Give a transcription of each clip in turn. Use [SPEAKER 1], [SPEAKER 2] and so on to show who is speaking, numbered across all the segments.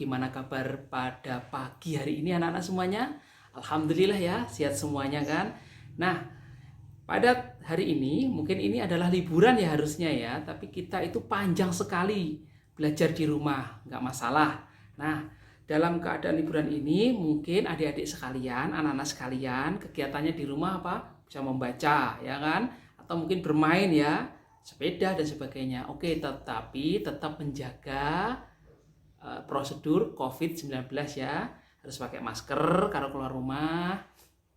[SPEAKER 1] gimana kabar pada pagi hari ini anak-anak semuanya? Alhamdulillah ya, sehat semuanya kan? Nah, pada hari ini mungkin ini adalah liburan ya harusnya ya, tapi kita itu panjang sekali belajar di rumah, nggak masalah. Nah, dalam keadaan liburan ini mungkin adik-adik sekalian, anak-anak sekalian, kegiatannya di rumah apa? Bisa membaca ya kan? Atau mungkin bermain ya, sepeda dan sebagainya. Oke, tetapi tetap menjaga prosedur COVID-19 ya. Harus pakai masker kalau keluar rumah,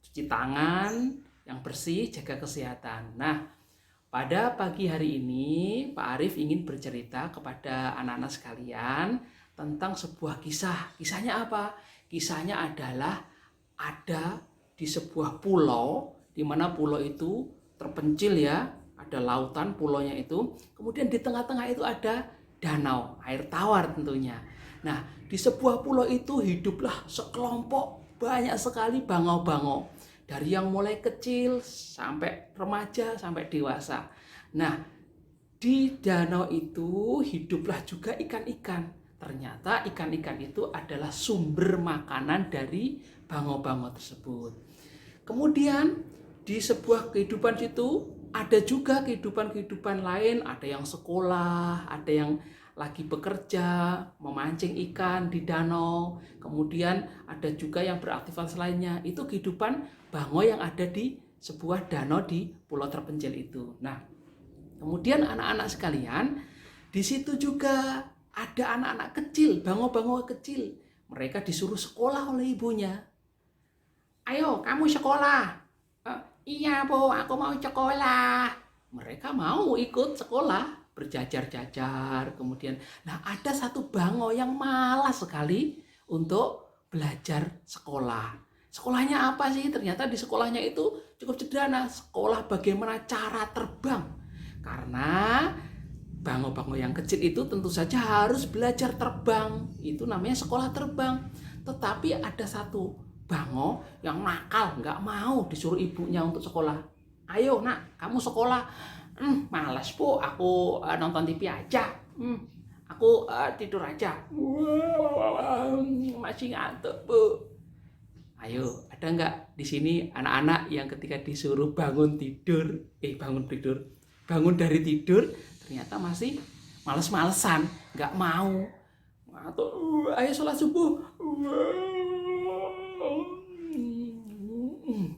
[SPEAKER 1] cuci tangan yang bersih, jaga kesehatan. Nah, pada pagi hari ini Pak Arif ingin bercerita kepada anak-anak sekalian tentang sebuah kisah. Kisahnya apa? Kisahnya adalah ada di sebuah pulau, di mana pulau itu terpencil ya, ada lautan pulaunya itu. Kemudian di tengah-tengah itu ada danau, air tawar tentunya. Nah, di sebuah pulau itu hiduplah sekelompok banyak sekali bangau-bangau. Dari yang mulai kecil sampai remaja sampai dewasa. Nah, di danau itu hiduplah juga ikan-ikan. Ternyata ikan-ikan itu adalah sumber makanan dari bangau-bangau tersebut. Kemudian di sebuah kehidupan situ ada juga kehidupan-kehidupan lain, ada yang sekolah, ada yang lagi bekerja, memancing ikan di danau, kemudian ada juga yang beraktivitas lainnya. Itu kehidupan bangau yang ada di sebuah danau di pulau terpencil itu. Nah, kemudian anak-anak sekalian, di situ juga ada anak-anak kecil, bangau-bangau kecil. Mereka disuruh sekolah oleh ibunya. Ayo, kamu sekolah. Iya, Bu, aku mau sekolah. Mereka mau ikut sekolah, berjajar-jajar. Kemudian, nah ada satu bangau yang malas sekali untuk belajar sekolah. Sekolahnya apa sih? Ternyata di sekolahnya itu cukup sederhana. Sekolah bagaimana cara terbang. Karena bangau-bangau yang kecil itu tentu saja harus belajar terbang. Itu namanya sekolah terbang. Tetapi ada satu bangau yang nakal, nggak mau disuruh ibunya untuk sekolah. Ayo nak, kamu sekolah. Malas Bu, aku nonton TV aja. Aku tidur aja. Masih ngantuk Bu. Ayo, ada nggak di sini anak-anak yang ketika disuruh bangun dari tidur, ternyata masih males-malesan, nggak mau. Atau ayo sholat subuh.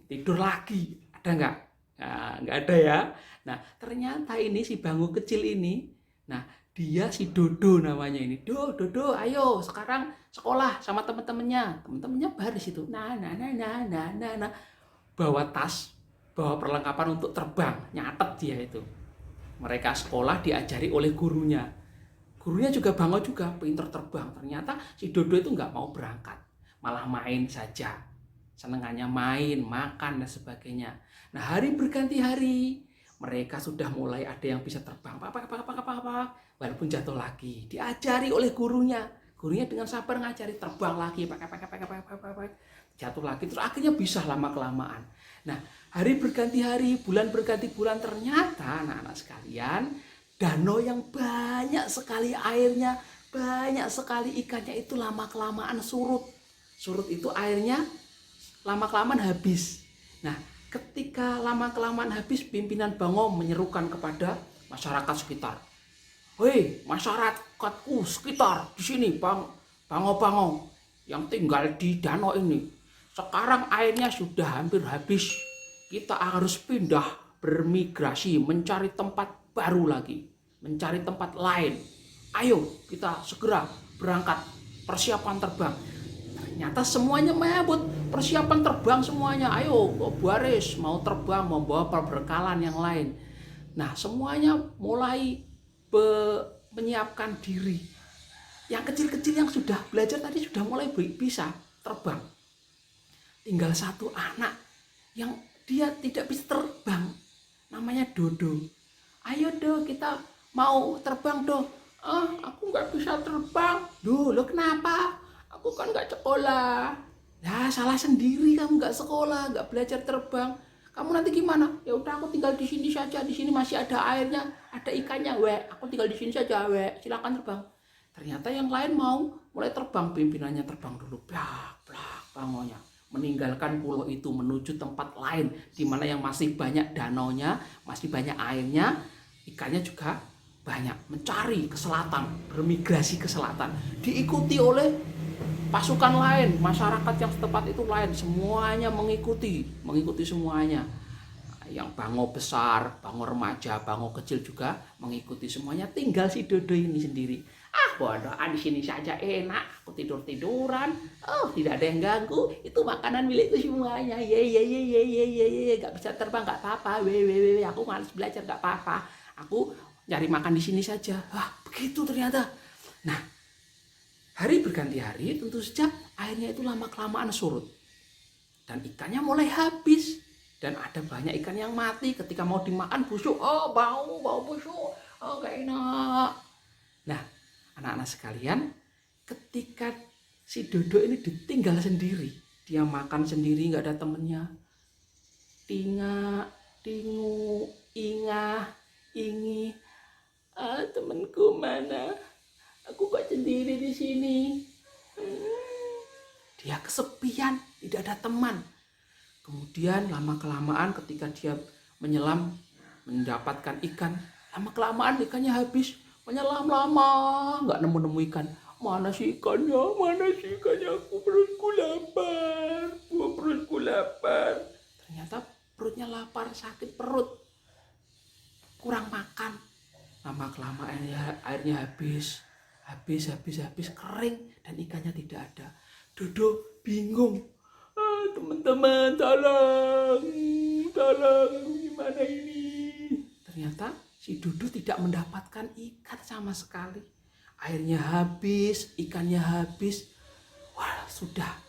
[SPEAKER 1] Tidur lagi, ada nggak? Nah, nggak ada ya. Nah, ternyata ini si bangau kecil ini, nah dia si Dodo namanya ini. Dodo, ayo sekarang sekolah sama teman-temannya. Teman-temannya baris itu. Nah. Bawa tas, bawa perlengkapan untuk terbang, nyatet dia itu. Mereka sekolah diajari oleh gurunya. Gurunya juga bangau juga, pinter terbang. Ternyata si Dodo itu nggak mau berangkat, malah main saja. Senengannya main, makan, dan sebagainya. Nah, hari berganti hari, mereka sudah mulai ada yang bisa terbang. Walaupun jatuh lagi, diajari oleh gurunya. Gurunya dengan sabar ngajari terbang lagi, jatuh lagi, terus akhirnya bisa lama-kelamaan. Nah, hari berganti hari, bulan berganti bulan, ternyata anak-anak sekalian, danau yang banyak sekali airnya, banyak sekali ikannya itu lama-kelamaan surut. Surut itu airnya lama-kelamaan habis. Nah, ketika lama-kelamaan habis, pimpinan bangau menyerukan kepada masyarakat sekitar. Hei, masyarakatku sekitar di sini, bangau-bangau yang tinggal di danau ini. Sekarang airnya sudah hampir habis. Kita harus pindah, bermigrasi, mencari tempat baru lagi, mencari tempat lain. Ayo, kita segera berangkat, persiapan terbang. Ternyata semuanya menyambut persiapan terbang semuanya. Ayo baris, mau terbang, mau bawa perbekalan yang lain. Nah, semuanya mulai menyiapkan diri. Yang kecil-kecil yang sudah belajar tadi sudah mulai bisa terbang. Tinggal satu anak yang dia tidak bisa terbang. Namanya Dodo. Ayo Do, kita mau terbang Do. Aku nggak bisa terbang. Lo kenapa? Aku kan nggak sekolah. Ya salah sendiri, kamu nggak sekolah, nggak belajar terbang. Kamu nanti gimana? Ya udah, aku tinggal di sini saja. Di sini masih ada airnya, ada ikannya. Aku tinggal di sini saja. Silakan terbang. Ternyata yang lain mau mulai terbang, pimpinannya terbang dulu, plak plak bangonya, meninggalkan pulau itu menuju tempat lain di mana yang masih banyak danaunya, masih banyak airnya, ikannya juga banyak, mencari ke selatan, bermigrasi ke selatan, diikuti oleh pasukan lain, masyarakat yang setempat itu lain, semuanya mengikuti semuanya. Yang bango besar, bango remaja, bango kecil juga mengikuti semuanya. Tinggal si Dodo ini sendiri. Ah, bodohan, di sini saja enak, aku tidur-tiduran. Oh, tidak ada yang ganggu. Itu makanan milikku semuanya. Ye, gak bisa terbang, gak apa-apa. Aku malas belajar, gak apa-apa. Aku nyari makan di sini saja. Wah, begitu ternyata. Nah, hari berganti hari, tentu saja airnya itu lama-kelamaan surut. Dan ikannya mulai habis. Dan ada banyak ikan yang mati ketika mau dimakan busuk. Oh, bau busuk. Oh, gak enak. Nah, anak-anak sekalian, ketika si Dodo ini ditinggal sendiri, dia makan sendiri, gak ada temennya. Tinga, tingu, ingah, ingi. Ah, temanku mana? Aku kok sendiri di sini. Dia kesepian, tidak ada teman. Kemudian lama-kelamaan ketika dia menyelam mendapatkan ikan, lama-kelamaan ikannya habis. Menyelam lama, nggak nemu-nemu ikan. Mana sih ikannya? Aku perutku lapar. Ternyata perutnya lapar, sakit perut. Kurang makan. Lama-kelamaan airnya habis, kering dan ikannya tidak ada. Dodo bingung. Teman-teman, tolong, gimana ini? Ternyata si Dodo tidak mendapatkan ikan sama sekali. Airnya habis, ikannya habis. Wah, sudah.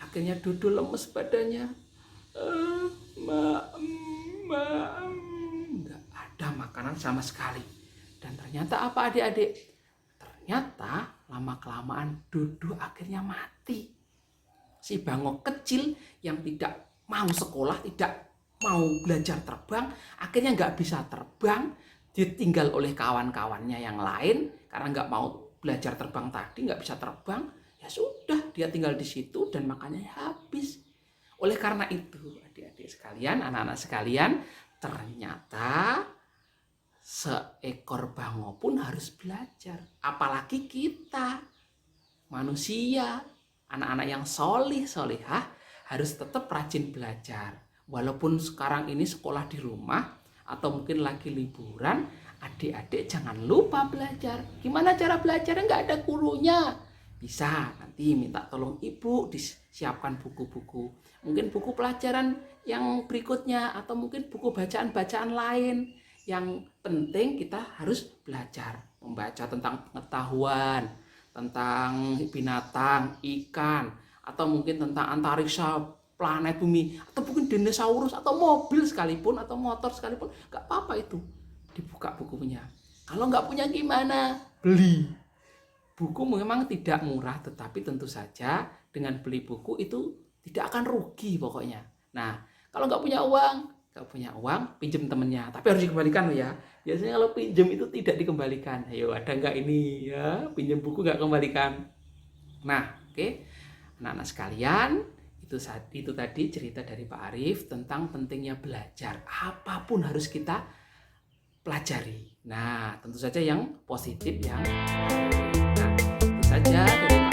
[SPEAKER 1] Akhirnya Dodo lemes badannya. Nggak ada makanan sama sekali. Dan ternyata apa adik-adik? Ternyata lama-kelamaan Dodo akhirnya mati. Si bango kecil yang tidak mau sekolah, tidak mau belajar terbang, akhirnya nggak bisa terbang, ditinggal oleh kawan-kawannya yang lain karena nggak mau belajar terbang tadi, nggak bisa terbang, ya sudah dia tinggal di situ dan makannya habis. Oleh karena itu, adik-adik sekalian, anak-anak sekalian, ternyata seekor bango pun harus belajar, apalagi kita manusia. Anak-anak yang solihah harus tetap rajin belajar. Walaupun sekarang ini sekolah di rumah atau mungkin lagi liburan, adik-adik jangan lupa belajar. Gimana cara belajarnya? Nggak ada gurunya. Bisa nanti minta tolong ibu disiapkan buku-buku. Mungkin buku pelajaran yang berikutnya atau mungkin buku bacaan-bacaan lain. Yang penting kita harus belajar. Membaca tentang pengetahuan, tentang binatang, ikan, atau mungkin tentang antariksa, planet bumi, atau mungkin dinosaurus, atau mobil sekalipun, atau motor sekalipun, gak apa-apa itu, dibuka bukunya. Kalau gak punya gimana? Beli. Buku memang tidak murah, tetapi tentu saja dengan beli buku itu tidak akan rugi pokoknya. Nah, kalau gak punya uang, pinjam temennya, tapi harus dikembalikan loh ya. Biasanya kalau pinjam itu tidak dikembalikan. Ayo, ada nggak ini ya, pinjam buku nggak kembalikan. Nah, oke. Anak-anak sekalian, itu tadi cerita dari Pak Arif tentang pentingnya belajar. Apapun harus kita pelajari. Nah, tentu saja yang positif ya. Nah, tentu saja dari